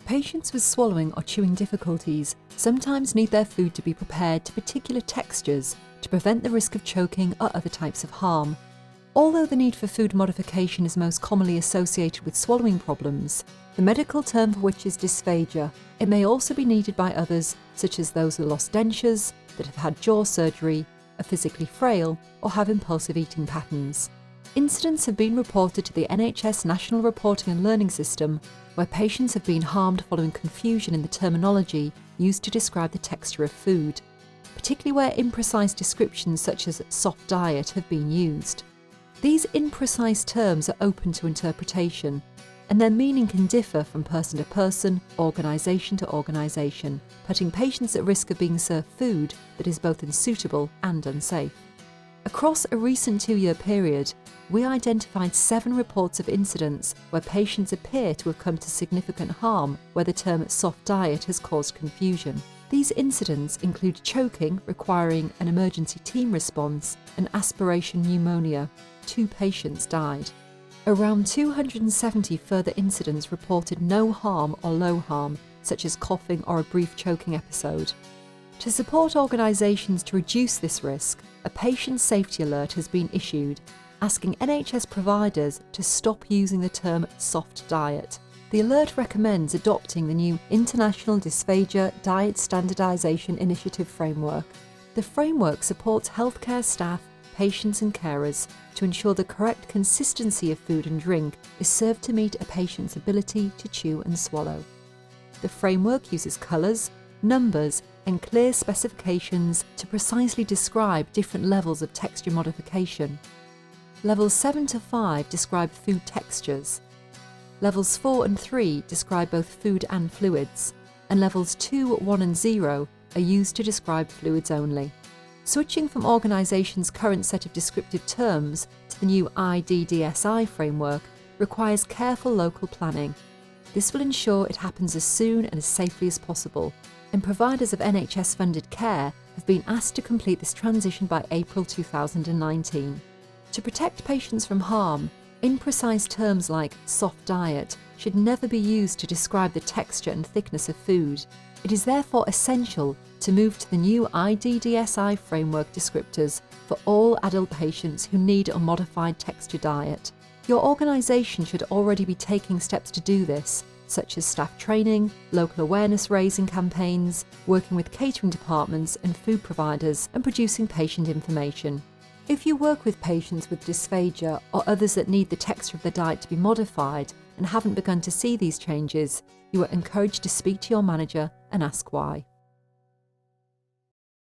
Patients with swallowing or chewing difficulties sometimes need their food to be prepared to particular textures to prevent the risk of choking or other types of harm. Although the need for food modification is most commonly associated with swallowing problems, the medical term for which is dysphagia, it may also be needed by others, such as those with lost dentures, that have had jaw surgery, are physically frail, or have impulsive eating patterns. Incidents have been reported to the NHS National Reporting and Learning System where patients have been harmed following confusion in the terminology used to describe the texture of food, particularly where imprecise descriptions such as soft diet have been used. These imprecise terms are open to interpretation, and their meaning can differ from person to person, organisation to organisation, putting patients at risk of being served food that is both unsuitable and unsafe. Across a recent 2-year period, we identified 7 reports of incidents where patients appear to have come to significant harm where the term soft diet has caused confusion. These incidents include choking requiring an emergency team response and aspiration pneumonia. 2 patients died. Around 270 further incidents reported no harm or low harm, such as coughing or a brief choking episode. To support organisations to reduce this risk, a patient safety alert has been issued, asking NHS providers to stop using the term soft diet. The alert recommends adopting the new International Dysphagia Diet Standardisation Initiative framework. The framework supports healthcare staff, patients and carers to ensure the correct consistency of food and drink is served to meet a patient's ability to chew and swallow. The framework uses colours, numbers and clear specifications to precisely describe different levels of texture modification. Levels 7 to 5 describe food textures. Levels 4 and 3 describe both food and fluids, and levels 2, 1 and 0 are used to describe fluids only. Switching from organisations' current set of descriptive terms to the new IDDSI framework requires careful local planning. This will ensure it happens as soon and as safely as possible, and providers of NHS-funded care have been asked to complete this transition by April 2019. To protect patients from harm, imprecise terms like soft diet should never be used to describe the texture and thickness of food. It is therefore essential to move to the new IDDSI framework descriptors for all adult patients who need a modified texture diet. Your organisation should already be taking steps to do this, such as staff training, local awareness raising campaigns, working with catering departments and food providers, and producing patient information. If you work with patients with dysphagia or others that need the texture of their diet to be modified and haven't begun to see these changes, you are encouraged to speak to your manager and ask why.